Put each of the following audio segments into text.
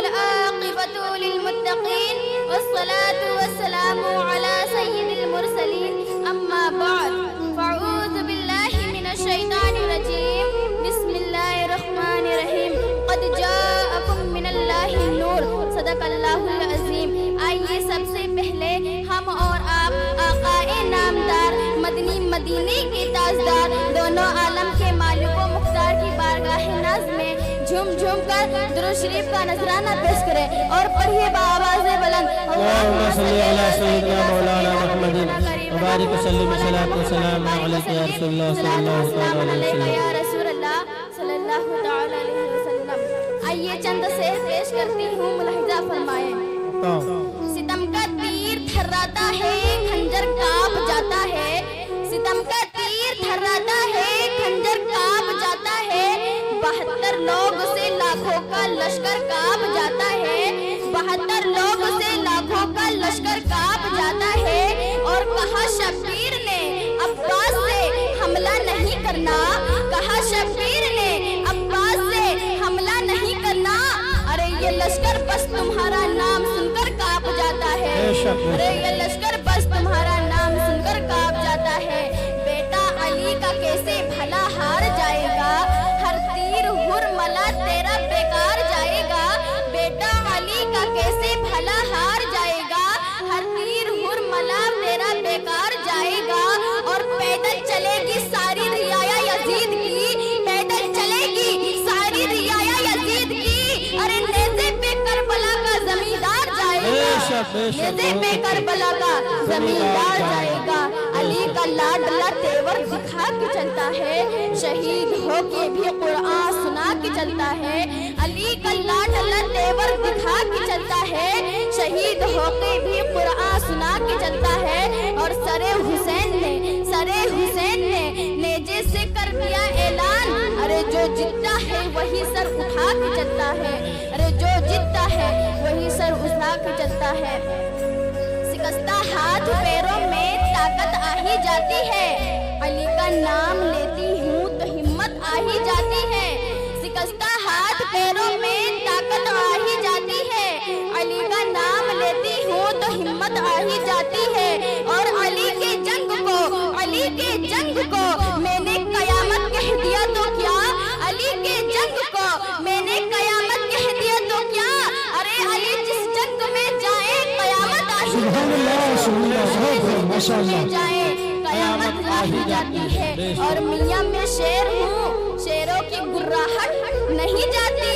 والعاقبة للمتقين والصلاة والسلام على سيد المرسلين أما بعد فأعوذ بالله من الشيطان الرجيم بسم الله الرحمن الرحيم قد جاءكم من الله النور صدق اللہ العظیم. آئیے سب سے پہلے ہم اور آپ آقائے نامدار مدنی مدینے کے تاجدار دونوں عالم کے مالک و مختار کی بارگاہ ناز میں جھوم جھوم کر درود شریف کا نذرانہ پیش کریں اور پڑھیے بآواز بلند اللہم صلی علی سیدنا مولانا محمد وبارک وسلم صلاۃ و سلام علیک یا رسول اللہ صلی اللہ علیہ وسلم. یا رسول اللہ صلی اللہ تعالی علیہ وسلم. آئیے چند سے پیش کرتی ہوں، ملاحظہ فرمائیں. ستم کا تیر تھراتا ہے خنجر کانپ جاتا ہے، ستم کا تیر تھراتا ہے خنجر کانپ جاتا ہے، 72 لوگ سے لاکھوں کا لشکر کانپ جاتا ہے، 72 لوگ سے لاکھوں کا لشکر کانپ جاتا ہے. اور کہا شبیر نے عباس سے حملہ نہیں کرنا، کہا شبیر نے عباس سے حملہ نہیں کرنا. ارے یہ لشکر بس تمہارا نام سن کر کانپ جاتا ہے، ارے یہ لشکر بس تمہارا نام سن کر کانپ جاتا ہے. بیٹا علی کا کیسے بھلا ہار جائے گا، ہر تیر ہرملا تیرا بیکار جائے گا. بیٹا علی کا کیسے بھلا ہار جائے گا، ہر تیر ہرملا تیرا بیکار جائے گا. اور پیدل چلے گی ساری رعایا یزید کی، پیدل چلے گی ساری رعایا یزید کی. ارے نیزے پہ کربلا کا زمیندار جائے گا، نیزے پہ کربلا کا زمیندار جائے گا. علی کا لاڈلا تیور دکھا کے چلتا ہے، شہید ہو کے بھی قرآن سنا کے چلتا ہے. علی کا لاڈلا تیور دکھا کے چلتا ہے، شہید ہو کے بھی قرآن سنا کے چلتا ہے. اور سر حسین نے نیزے سے کر دیا اعلان، ارے جو جیتا ہے وہی سر اٹھا کے چلتا ہے، ارے جو جیتا ہے وہی سر اٹھا کے چلتا ہے. شکستہ ہاتھ پیروں میں طاقت آ ہی جاتی ہے، علی کا نام لیتی ہوں تو ہمت آ ہی جاتی ہے. شکستہ ہاتھ پیروں میں طاقت آ ہی جاتی ہے، علی کا نام لیتی ہوں تو ہمت آ ہی جاتی ہے. اور علی کے جنگ کو میں نے قیامت کہہ دیا تو کیا، علی کے جنگ کو میں نے قیامت کہہ دیا تو کیا. ارے علی جس جنگ میں جائے قیامت آ ہی جائے قیامت آ ہی جاتی ہے. اور میاں میں شیر ہوں، شیروں کی گراہٹ نہیں جاتی،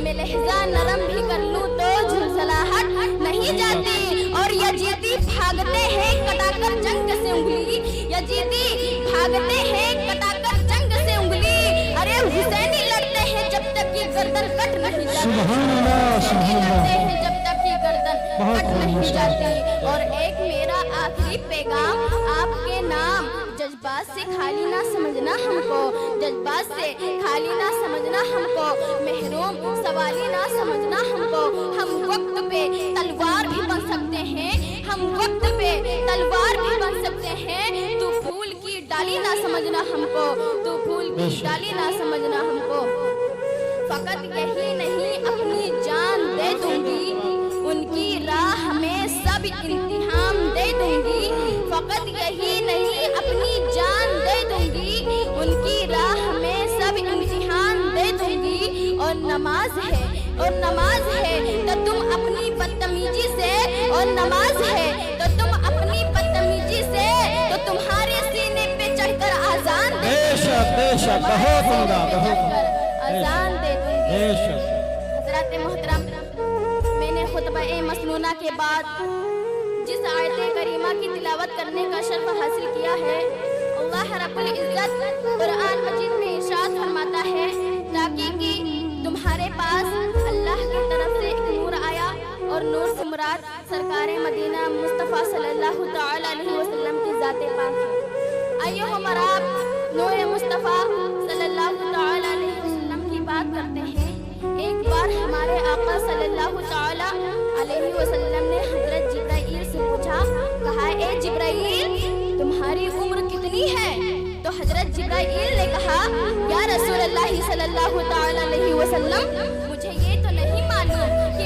میں لہجہ نرم بھی کر لوں تو جھلجھلاہٹ نہیں جاتی. اور یزیدی بھاگتے ہیں کٹا کر جنگ سے انگلی، یزیدی بھاگتے ہیں کٹا کر جنگ سے انگلی. ارے حسینی لڑتے ہیں جب تک یہ گردن کٹ نہیں جاتی، حسینی لڑتے ہیں جب تک یہ گردن کٹ نہیں جاتی. اور ایک میرا آخری پیغام آپ کے نام، جذبات سے خالی نہ سمجھنا ہم کو، جذبات سے خالی نہ سمجھنا ہم کو، محروم سوالی نہ سمجھنا ہم کو. ہم وقت پہ تلوار بھی بن سکتے ہیں، ہم وقت پہ تلوار بھی بن سکتے ہیں. تو پھول کی ڈالی نہ سمجھنا ہم کو، تو پھول کی ڈالی نہ سمجھنا ہم کو. فقط یہی نہیں اپنی جان دے دوں گی، ان کی راہ میں سب انتہام دے دوں گی. فقط یہی نہیں اپنی جان دے دوں گی، ان کی راہ میں سب امتحان دے دوں گی. اور نماز ہے تو تم اپنی بدتمیزی سے، اور نماز ہے تو تم اپنی بدتمیزی سے، تو تمہارے سینے پہ چڑھ کر آزان دے دوں گی. حضرات محترم، میں نے خطبہ مسنونہ کے بعد جس آیت کریمہ کی تلاوت کرنے کا شرف حاصل کیا ہے، اللہ رب العزت قرآن مجید میں ارشاد فرماتا ہے تاکہ کہ تمہارے پاس اللہ کی طرف سے ایک نور آیا، اور نور سے مراد سرکار مدینہ مصطفیٰ صلی اللہ تعالی علیہ وسلم کی ذات پاک ہے. آئیے ہم اور آپ نور مصطفیٰ صلی اللہ تعالی علیہ وسلم کی بات کرتے ہیں. ایک بار ہمارے آقا صلی اللہ تعالی علیہ وسلم نے حضرت جبرائیل سے پوچھا، کہا اے جبرائیل تمہاری عمر کتنی ہے؟ تو حضرت جبرائیل نے کہا یا رسول اللہ صلی اللہ تعالی علیہ وسلم مجھے یہ تو نہیں معلوم کہ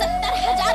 70,000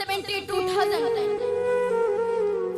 72,000।